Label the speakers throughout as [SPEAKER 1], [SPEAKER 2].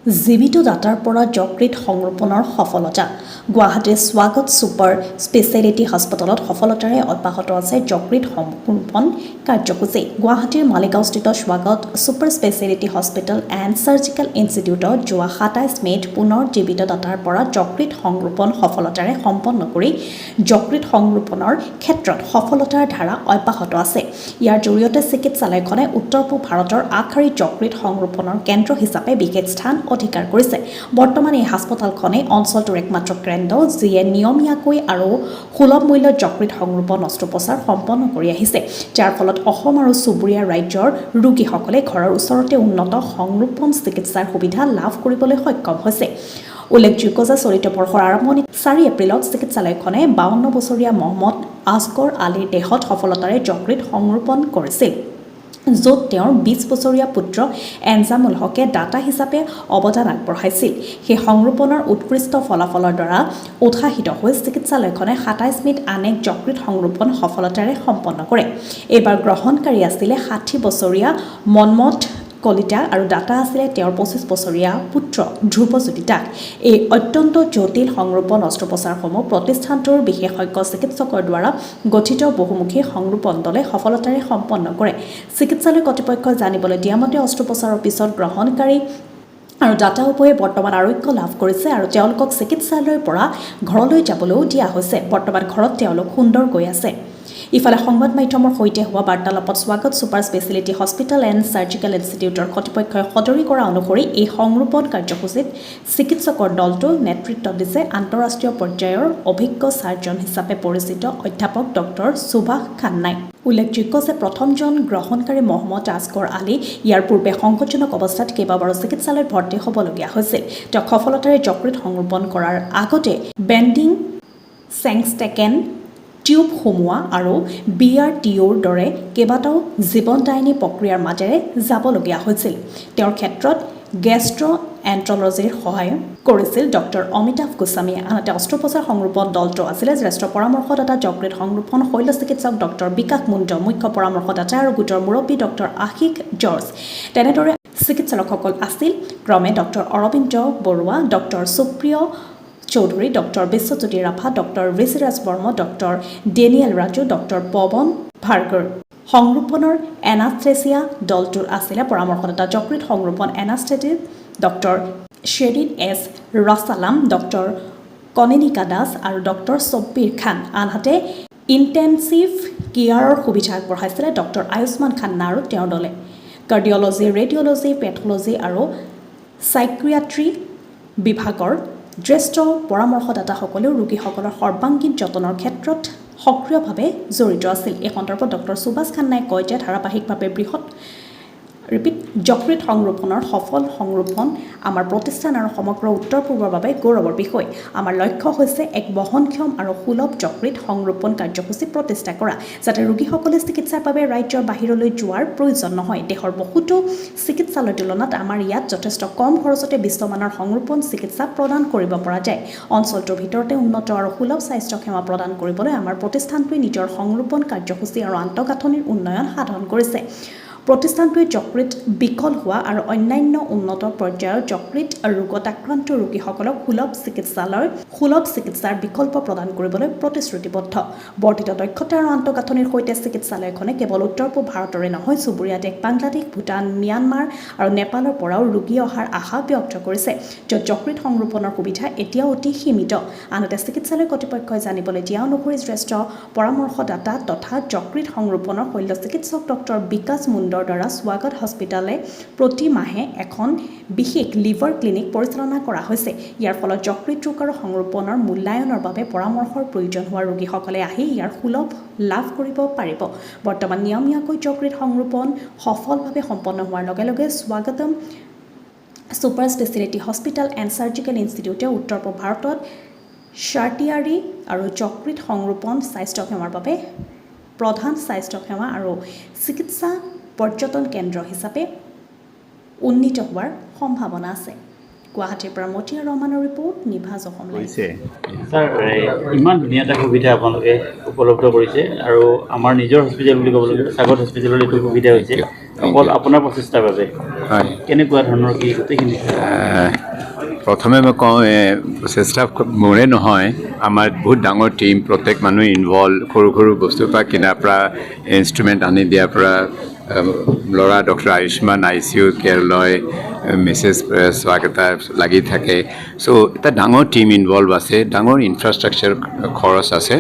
[SPEAKER 1] জীৱিত দাতাৰ পৰা যকৃত সংৰোপণৰ সফলতা গুৱাহাটীৰ স্বাগত ছুপাৰ স্পেচিয়েলিটি হাস্পতালত সফলতাৰে অব্যাহত আছে যকৃত সংৰোপণ কাৰ্যসূচী। গুৱাহাটীৰ মালিগাঁওস্থিত Swagat super speciality hospital and surgical ইনষ্টিটিউটত যোৱা ২৭ মে'ত পুনৰ জীৱিত দাতাৰ পৰা যকৃত সংৰোপণ সফলতাৰে সম্পন্ন কৰি যকৃত সংৰোপণৰ ক্ষেত্ৰত সফলতাৰ ধাৰা অব্যাহত আছে। ইয়াৰ জৰিয়তে চিকিৎসালয়খনে উত্তৰ পূব ভাৰতৰ আগশাৰীৰ যকৃত সংৰোপণৰ কেন্দ্ৰ হিচাপে বিশেষ স্থান অধিকাৰ কৰিছে। বৰ্তমান এই হাস্পতালখনে অঞ্চলটোৰ একমাত্ৰ কেন্দ্ৰ যিয়ে নিয়মীয়াকৈ আৰু সুলভ মূল্যত যকৃত সংৰোপণ অস্ত্ৰোপচাৰ সম্পন্ন কৰি আহিছে, যাৰ ফলত অসম আৰু চুবুৰীয়া ৰাজ্যৰ ৰোগীসকলে ঘৰৰ ওচৰতে উন্নত সংৰোপণ চিকিৎসাৰ সুবিধা লাভ কৰিবলৈ সক্ষম হৈছে। উল্লেখযোগ্য যে চলিত বৰ্ষৰ আৰম্ভণিত ৪ এপ্ৰিলত চিকিৎসালয়খনে ৫২ বছৰীয়া মহম্মদ আসগৰ আলীৰ দেহত সফলতাৰে যকৃত সংৰোপণ কৰিছিল, য'ত তেওঁৰ ২০ বছৰীয়া পুত্ৰ এনজামুল হকে দাতা হিচাপে অৱদান আগবঢ়াইছিল। সেই সংৰোপণৰ উৎকৃষ্ট ফলাফলৰ দ্বাৰা উৎসাহিত হৈ চিকিৎসালয়খনে ২৭ মে'ত আন এক যকৃত সংৰোপণ সফলতাৰে সম্পন্ন কৰে। এইবাৰ গ্ৰহণকাৰী আছিলে ৬০ বছৰীয়া মন্মথ কলিতা আৰু দাতা আছিলে তেওঁৰ ২৫ বছৰীয়া পুত্ৰ ধ্ৰুৱজ্যোতি দাস। এই অত্যন্ত জটিল সংৰোপণ অস্ত্ৰোপচাৰসমূহ প্ৰতিষ্ঠানটোৰ বিশেষজ্ঞ চিকিৎসকৰ দ্বাৰা গঠিত বহুমুখী সংৰোপণ দলে সফলতাৰে সম্পন্ন কৰে। চিকিৎসালয় কৰ্তৃপক্ষই জানিবলৈ দিয়া মতে অস্ত্ৰোপচাৰৰ পিছত গ্ৰহণকাৰী আৰু দাতা উভয়ে বৰ্তমান আৰোগ্য লাভ কৰিছে আৰু তেওঁলোকক চিকিৎসালয়ৰ পৰা ঘৰলৈ যাবলৈও দিয়া হৈছে। বৰ্তমান ঘৰত তেওঁলোক সুন্দৰকৈ আছে। ইফালে সংবাদ মাধ্যমৰ সৈতে হোৱা বাৰ্তালাপত স্বাগত super speciality hospital and surgical ইনষ্টিটিউটৰ কৰ্তৃপক্ষই সদৰি কৰা অনুসৰি এই সংৰোপণ কাৰ্যসূচীত চিকিৎসকৰ দলটো নেতৃত্ব দিছে আন্তঃৰাষ্ট্ৰীয় পৰ্যায়ৰ অভিজ্ঞ চাৰ্জন হিচাপে পৰিচিত অধ্যাপক ডক্টৰ সুভাষ খান্নাই। উল্লেখযোগ্য যে প্ৰথমজন গ্ৰহণকাৰী মহম্মদ আসগৰ আলী ইয়াৰ পূৰ্বে সংকটজনক অৱস্থাত কেইবাবাৰো চিকিৎসালয়ত ভৰ্তি হ'বলগীয়া হৈছিল। তেওঁক সফলতাৰে যকৃত সংৰোপণ কৰাৰ আগতে বেণ্ডিং চেংষ্টেকেন টিউব সোমোৱা আৰু BRTOৰ দৰে কেইবাটাও জীৱনদায়িনী প্ৰক্ৰিয়াৰ মাজেৰে যাবলগীয়া হৈছিল। তেওঁৰ ক্ষেত্ৰত গেষ্ট্ৰ'এণ্ট্ৰলজিৰ সহায় কৰিছিল ডক্টৰ অমিতাভ গোস্বামীয়ে। আনহাতে অস্ত্ৰোপচাৰ সংৰোপণ দলটো আছিলে জ্যেষ্ঠ পৰামৰ্শদাতা যকৃত সংৰোপণ শল্য চিকিৎসক ডক্টৰ বিকাশ মুণ্ড, মুখ্য পৰামৰ্শদাতা আৰু গোটৰ মুৰব্বী ডক্টৰ আশিষ জৰ্জ। তেনেদৰে চিকিৎসকসকল আছিল ক্ৰমে doctor Arabinda Baruah, doctor Supriya Choudhury, doctor Biswajyoti Rabha, doctor Rishiraj Barma, doctor Daniel Raju, doctor Pawan Bhargav. সংৰোপণৰ এনাস্থেচিয়া দলটোৰ আছিলে পৰামৰ্শদাতা যকৃত সংৰোপণ anaesthetist doctor Sherin S Rasalam, doctor Kaninika Das আৰু ডক্টৰ ছব্বিৰ খান। আনহাতে ইণ্টেনচিভ কেয়াৰৰ সুবিধা আগবঢ়াইছিলে ডক্টৰ আয়ুষ্মান খান্না আৰু তেওঁৰ দলে। কাৰ্ডিঅলজি, ৰেডিঅলজি, পেথলজি আৰু চাইক্ৰিয়াট্ৰী বিভাগৰ জ্যেষ্ঠ পৰামৰ্শদাতাসকলেও ৰোগীসকলৰ সৰ্বাংগীন যতনৰ ক্ষেত্ৰত সক্ৰিয়ভাৱে জড়িত আছিল। এই সন্দৰ্ভত ডক্টৰ সুভাষ খান্নাই কয় যে ধাৰাবাহিকভাৱে যকৃত সংৰোপণৰ সফল সংৰোপণ আমাৰ প্ৰতিষ্ঠান আৰু সমগ্ৰ উত্তৰ পূবৰ বাবে গৌৰৱৰ বিষয়। আমাৰ লক্ষ্য হৈছে এক বহনক্ষম আৰু সুলভ যকৃত সংৰোপণ কাৰ্যসূচী প্ৰতিষ্ঠা কৰা, যাতে ৰোগীসকলে চিকিৎসাৰ বাবে ৰাজ্যৰ বাহিৰলৈ যোৱাৰ প্ৰয়োজন নহয়। দেশৰ বহুতো চিকিৎসালয়ৰ তুলনাত আমাৰ ইয়াত যথেষ্ট কম খৰচতে বিশ্বমানৰ সংৰোপণ চিকিৎসা প্ৰদান কৰিব পৰা যায়। অঞ্চলটোৰ ভিতৰতে উন্নত আৰু সুলভ স্বাস্থ্য সেৱা প্ৰদান কৰিবলৈ আমাৰ প্ৰতিষ্ঠানটোৱে নিজৰ সংৰোপণ কাৰ্যসূচী আৰু আন্তঃগাঁথনিৰ উন্নয়ন সাধন কৰিছে। প্ৰতিষ্ঠানটোৱে যকৃত বিকল হোৱা আৰু অন্যান্য উন্নত পৰ্যায়ৰ যকৃত ৰোগত আক্ৰান্ত ৰোগীসকলক সুলভ চিকিৎসাৰ বিকল্প প্ৰদান কৰিবলৈ প্ৰতিশ্ৰুতিবদ্ধ। বৰ্ধিত দক্ষতা আৰু আন্তঃগাঁথনিৰ সৈতে চিকিৎসালয়খনে কেৱল উত্তৰ পূব ভাৰতৰে নহয়, চুবুৰীয়া দেশ বাংলাদেশ, ভূটান, ম্যানমাৰ আৰু নেপালৰ পৰাও ৰোগী অহাৰ আশা ব্যক্ত কৰিছে, য'ত যকৃত সংৰোপণৰ সুবিধা এতিয়াও অতি সীমিত। আনহাতে চিকিৎসালয় কৰ্তৃপক্ষই জানিবলৈ দিয়া অনুসৰি জ্যেষ্ঠ পৰামৰ্শদাতা তথা যকৃত সংৰোপণৰ শল্য চিকিৎসক ডক্টৰ বিকাশ মুণ্ডৰ দ্বাৰা স্বাগত হস্পিটেলে প্ৰতি মাহে এখন বিশেষ লিভাৰ ক্লিনিক পৰিচালনা কৰা হৈছে। ইয়াৰ ফলত যকৃত ৰোগ আৰু সংৰোপণৰ মূল্যায়নৰ বাবে পৰামৰ্শৰ প্ৰয়োজন হোৱা ৰোগীসকলে আহি ইয়াৰ সুলভ লাভ কৰিব পাৰিব। বৰ্তমান নিয়মীয়াকৈ যকৃত সংৰোপণ সফলভাৱে সম্পন্ন হোৱাৰ লগে লগে Swagatam super speciality hospital and surgical ইনষ্টিটিউটে উত্তৰ পূব ভাৰতত টাৰ্চিয়াৰী আৰু যকৃত সংৰোপণ স্বাস্থ্য সেৱাৰ বাবে প্ৰধান স্বাস্থ্য সেৱা আৰু চিকিৎসা পৰ্যটন কেন্দ্ৰ হিচাপে উন্নীত হোৱাৰ সম্ভাৱনা আছে। গুৱাহাটীৰ পৰা মতিয়া ৰহমানৰ ৰিপৰ্ট, নিভাজ অসম লাইভ।
[SPEAKER 2] স্যাৰ, ইমান ধুনীয়া এটা সুবিধা আপোনালোকে উপলব্ধ কৰিছে আৰু আমাৰ নিজৰ হস্পিটেল বুলি ক'বলৈ গ'লে স্বাগত হস্পিটেলৰ এইটো সুবিধা হৈছে অকল আপোনাৰ প্ৰচেষ্টাৰ বাবে।
[SPEAKER 3] হয়,
[SPEAKER 2] কেনেকুৱা ধৰণৰ কি গোটেইখিনি?
[SPEAKER 3] প্ৰথমে মই কওঁ চেষ্টা মোৰে নহয়, আমাৰ বহুত ডাঙৰ টীম, প্ৰত্যেক মানুহ ইনভল্ভ, সৰু সৰু বস্তুৰ পৰা কিনাৰ পৰা ইনষ্ট্ৰুমেণ্ট আনি দিয়াৰ পৰা ল'ৰা ডক্টৰ আয়ুষ্মান ICU কেয়াৰ লয়, মিছেছ স্বাগতা লাগি থাকে। চ' এটা ডাঙৰ টীম ইনভল্ভ আছে, ডাঙৰ ইনফ্ৰাষ্ট্ৰাকচাৰ খৰচ আছে।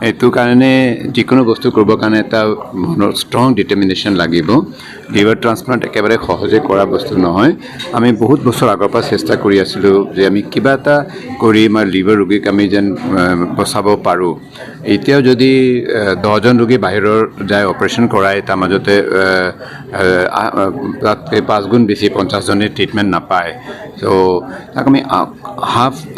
[SPEAKER 3] এইটো কাৰণে যিকোনো বস্তু কৰিবৰ কাৰণে এটা মনৰ ষ্ট্ৰং ডিটাৰমিনেশ্যন লাগিব। লিভাৰ ট্ৰান্সপ্লাণ্ট একেবাৰে সহজে কৰা বস্তু নহয়। আমি বহুত বছৰ আগৰ পৰা চেষ্টা কৰি আছিলোঁ যে আমি কিবা এটা কৰি আমাৰ লিভাৰ ৰোগীক আমি যেন বচাব পাৰোঁ। এতিয়াও যদি 10জন ৰোগী বাহিৰৰ যায় অপাৰেশ্যন কৰাই, তাৰ মাজতে তাতকৈ 5 গুণ বেছি 50জনে ট্ৰিটমেণ্ট নাপায়। চ' তাক আমি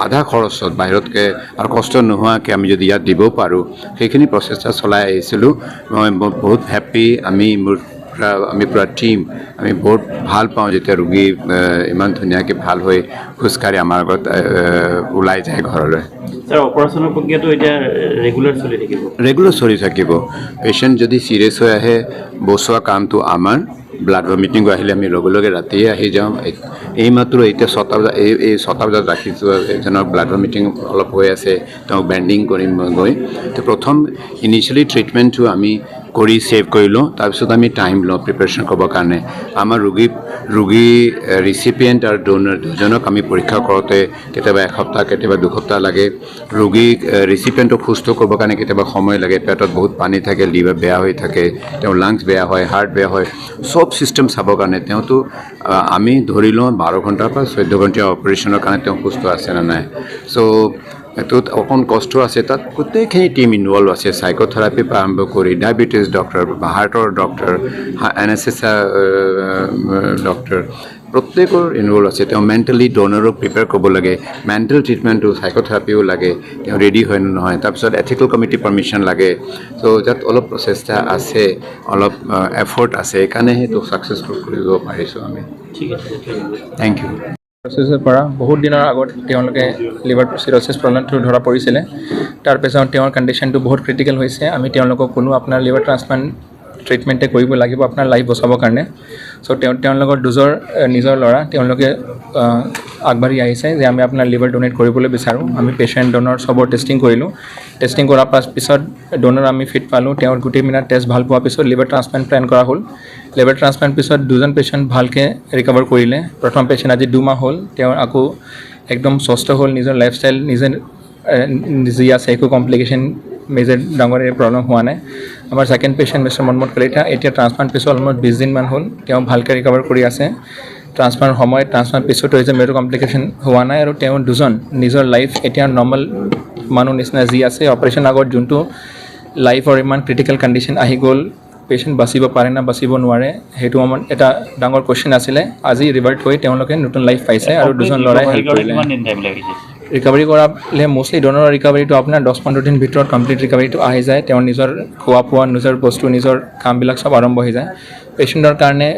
[SPEAKER 3] আধা খৰচত বাহিৰতকৈ আৰু কষ্ট নোহোৱাকৈ আমি যদি ইয়াত দিব পাৰোঁ, সেইখিনি প্ৰচেষ্টা চলাই আহিছিলোঁ। মই বহুত হেপ্পী। আমি পুৰা টীম, আমি বহুত ভাল পাওঁ যেতিয়া ৰোগী ইমান ধুনীয়াকৈ ভাল হৈ খোজকাঢ়ি আমাৰ আগত ওলাই যায় ঘৰলৈ।
[SPEAKER 2] স্যাৰ, অপাৰেশ্যনৰ প্ৰক্ৰিয়াটো এতিয়া ৰেগুলাৰ চলি থাকিব। পেচেণ্ট যদি চিৰিয়াছ হৈ আহে, বচোৱা কামটো আমাৰ। ব্লাড ভমিটিং আহিলে আমি লগে লগে ৰাতিয়ে আহি যাওঁ। এইমাত্ৰ এতিয়া 6টা বজাত এই 6টা বজাত ৰাখিছোঁ, এজনৰ ব্লাড ভমিটিং অলপ হৈ আছে, তেওঁক বেণ্ডিং কৰিম মই গৈ। তো প্ৰথম ইনিচিয়েলি ট্ৰিটমেণ্টটো আমি কৰি ছেভ কৰি লওঁ, তাৰপিছত আমি টাইম লওঁ প্ৰিপেৰেশ্যন কৰিবৰ কাৰণে। আমাৰ ৰোগী ৰিচিপিয়েণ্ট আৰু ডোনাৰ দুজনক আমি পৰীক্ষা কৰোঁতে কেতিয়াবা এসপ্তাহ, কেতিয়াবা 2 সপ্তাহ লাগে। ৰোগীক ৰিচিপিয়েণ্টক সুস্থ কৰিবৰ কাৰণে কেতিয়াবা সময় লাগে। পেটত বহুত পানী থাকে, লিভাৰ বেয়া হৈ থাকে, তেওঁৰ লাংছ বেয়া হয়, হাৰ্ট বেয়া হয়, চব ছিষ্টেম চাবৰ কাৰণে তেওঁতো আমি ধৰি লওঁ 12 ঘণ্টাৰ পৰা 14 ঘণ্টীয়া অপাৰেশ্যনৰ কাৰণে তেওঁ সুস্থ আছে নে নাই। চ' এইটোত অকণ কষ্ট আছে। তাত গোটেইখিনি টীম ইনভল্ভ আছে, চাইক'থেৰাপিৰ পৰা আৰম্ভ কৰি ডায়েবেটিছ ডক্টৰ, হাৰ্টৰ ডক্টৰ, এনেস্থেচিয়া ডক্টৰ, প্ৰত্যেকৰ ইনভল্ভ আছে। তেওঁ মেণ্টেলি ড'নাৰক প্ৰিপেয়াৰ কৰিব লাগে, মেণ্টেল ট্ৰিটমেণ্টটো চাইক'থেৰাপিও লাগে, তেওঁ ৰেডি হয় নে নহয়। তাৰপিছত এথিকেল কমিটি পাৰ্মিশ্যন লাগে। চ' তাত অলপ প্ৰচেষ্টা আছে, অলপ এফৰ্ট আছে, সেইকাৰণে সেইটো ছাকচেছফুল কৰিব পাৰিছোঁ আমি। ঠিক আছে,
[SPEAKER 3] থেংক ইউ।
[SPEAKER 4] প্ৰচেছৰ পৰা বহুত দিনৰ আগত তেওঁলোকে লিভাৰ চিৰ'চিছ প্ৰব্লেমটো ধৰা পৰিছিলে। তাৰপিছত তেওঁৰ কণ্ডিশ্যনটো বহুত ক্ৰিটিকেল হৈছে। আমি তেওঁলোকক কোনো আপোনাৰ লিভাৰ ট্ৰান্সপ্লাণ্ট ট্ৰিটমেণ্টে কৰিব লাগিব আপোনাৰ লাইফ বচাবৰ কাৰণে। চ' তেওঁলোকৰ নিজৰ ল'ৰা তেওঁলোকে আগবাঢ়ি আহিছে যে আমি আপোনাৰ লিভাৰ ডোনেট কৰিবলৈ বিচাৰোঁ। আমি পেচেণ্ট ডোনৰ চবৰ টেষ্টিং কৰিলোঁ। টেষ্টিং কৰাৰ পিছত ডোনৰ আমি ফিট পালোঁ। তেওঁৰ গোটেইবিলাক টেষ্ট ভাল পোৱাৰ পিছত লিভাৰ ট্ৰান্সপ্লাণ্ট প্লেন কৰা হ'ল। লিভাৰ ট্ৰান্সপ্লাণ্ট পিছত 2জন পেচেণ্ট ভালকৈ ৰিকভাৰ কৰিলে। প্ৰথম পেচেণ্ট আজি 2 মাহ হ'ল, তেওঁ আকৌ একদম সুস্থ হ'ল, নিজৰ লাইফষ্টাইল নিজে যি আছে একো কমপ্লিকেশ্যন মেজৰ ডাঙৰ প্ৰব্লেম হোৱা নাই। আমাৰ second patient mister Manmohan Kalita, এতিয়া ট্ৰান্সপ্লাণ্ট পিছত অলমষ্ট 20 দিনমান হ'ল, তেওঁ ভালকৈ ৰিকভাৰ কৰি আছে। ট্ৰান্সপ্লাণ্ট সময়ত ট্ৰান্সপ্লাণ্ট পিছতো হৈছে মেজৰ কমপ্লিকেশ্যন হোৱা নাই আৰু তেওঁ 2জন নিজৰ লাইফ এতিয়া নৰ্মেল মানুহ নিচিনা যি আছে। অপাৰেশ্যন আগত যোনটো লাইফৰ ইমান ক্ৰিটিকেল কণ্ডিশ্যন আহি গ'ল, পেচেণ্ট বাচিব পাৰে না বাচিব নোৱাৰে, সেইটো আমাৰ এটা ডাঙৰ কুৱেশ্যন আছিলে। আজি ৰিভাৰ্ট হৈ তেওঁলোকে নতুন লাইফ পাইছে আৰু 2জন ল'ৰাই হেল্প কৰিলে। ৰিকভাৰী কৰালে মষ্টলি ডোনৰ ৰিকভাৰীটো আপোনাৰ 10-15 দিন ভিতৰত কমপ্লিট ৰিকভাৰীটো আহি যায়। তেওঁৰ নিজৰ খোৱা নিজৰ বস্তু, নিজৰ কামবিলাক চব আৰম্ভ হৈ যায়। পেচেণ্টৰ কাৰণে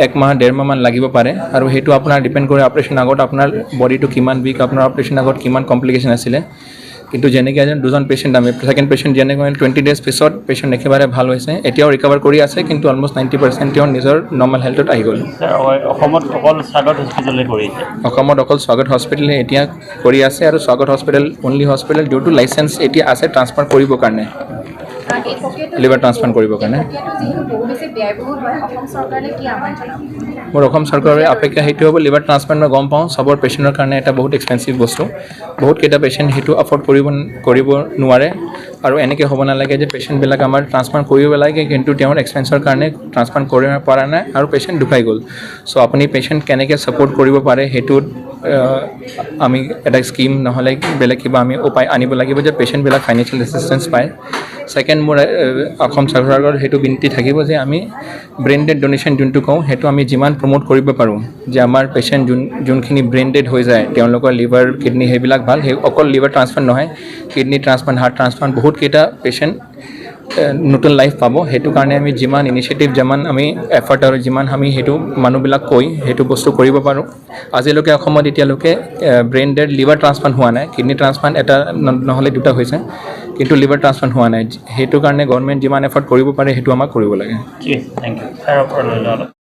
[SPEAKER 4] 1 মাহ 1.5 মাহমান লাগিব পাৰে আৰু সেইটো আপোনাৰ ডিপেণ্ড কৰে অপাৰেশ্যন আগত আপোনাৰ বডিটো কিমান উইক, আপোনাৰ অপাৰেশ্যন আগত কিমান কমপ্লিকেশ্যন আছিলে। কিন্তু যেনেকৈ এজন 2জন পেচেণ্ট আমি ছেকেণ্ড পেচেণ্ট যেনেকৈ 20 ডেজ পিছত পেচেণ্ট একেবাৰে ভাল হৈছে, এতিয়াও ৰিকভাৰ কৰি আছে, কিন্তু অলমষ্ট 90% তেওঁ নিজৰ নৰ্মেল হেল্থত আহি গ'ল।
[SPEAKER 2] অসমত অকল স্বাগত হস্পিটেলে কৰিছে?
[SPEAKER 4] অসমত অকল স্বাগত হস্পিটেলে এতিয়া কৰি আছে আৰু স্বাগত হস্পিটেল অনলি হস্পিটেল যোনটো লাইচেঞ্চ এতিয়া আছে ট্ৰান্সফাৰ কৰিবৰ কাৰণে, লিভাৰ ট্ৰান্সপ্লাণ্ট কৰিবৰ কাৰণে। মোৰ অসম চৰকাৰৰ অপেক্ষা সেইটো হ'ব, লিভাৰ ট্ৰান্সপ্লাণ্ট মই গম পাওঁ চবৰ পেচেণ্টৰ কাৰণে এটা বহুত এক্সপেঞ্চিভ বস্তু। বহুতকেইটা পেচেণ্ট সেইটো এফৰ্ড কৰিব নোৱাৰে আৰু এনেকৈ হ'ব নালাগে যে পেচেণ্টবিলাক আমাৰ ট্ৰান্সপ্লাণ্ট কৰিব লাগে কিন্তু তেওঁৰ এক্সপেঞ্চৰ কাৰণে ট্ৰান্সপ্লাণ্ট কৰিব পৰা নাই আৰু পেচেণ্ট ঢুকাই গ'ল। চ' আপুনি পেচেণ্ট কেনেকৈ ছাপোৰ্ট কৰিব পাৰে সেইটোত আমি এটা স্কিম নহ'লে বেলেগ কিবা আমি উপায় আনিব লাগিব যে পেচেণ্টবিলাক ফাইনেন্সিয়েল এছিষ্টেঞ্চ পায়। ছেকেণ্ড, মোৰ অসম চৰকাৰৰ সেইটো বিনতি থাকিব যে আমি ব্ৰেইন ডেড ডনেশ্যন যোনটো কওঁ সেইটো আমি যিমান প্ৰমোট কৰিব পাৰোঁ যে আমাৰ পেচেণ্ট যোনখিনি ব্ৰেইন ডেড হৈ যায় তেওঁলোকৰ লিভাৰ কিডনী সেইবিলাক ভাল, সেই অকল লিভাৰ ট্ৰান্সপ্লাণ্ট নহয়, কিডনী ট্ৰান্সপ্লাণ্ট, হাৰ্ট ট্ৰান্সপ্লাণ্ট, বহুতকেইটা পেচেণ্ট নতুন লাইফ পাব সেইটো কাৰণে আমি যিমান ইনিচিয়েটিভ যিমান আমি এফৰ্ট আৰু যিমান আমি সেইটো মানুহবিলাক কৈ সেইটো বস্তু কৰিব পাৰোঁ আজিলৈকে অসমত এতিয়ালৈকে ব্ৰেইন ডেড লিভাৰ ট্ৰান্সপ্লাণ্ট হোৱা নাই কিডনি ট্ৰান্সপ্লাণ্ট এটা নহ'লে দুটা হৈছে কিন্তু লিভাৰ ট্ৰান্সপ্লাণ্ট হোৱা নাই সেইটো কাৰণে গভৰ্ণমেণ্ট যিমান এফৰ্ট কৰিব পাৰে সেইটো আমাক কৰিব লাগে
[SPEAKER 5] ঠিক আছে থেংক ইউ ছাৰৰ পৰা লৈ লওঁ অলপ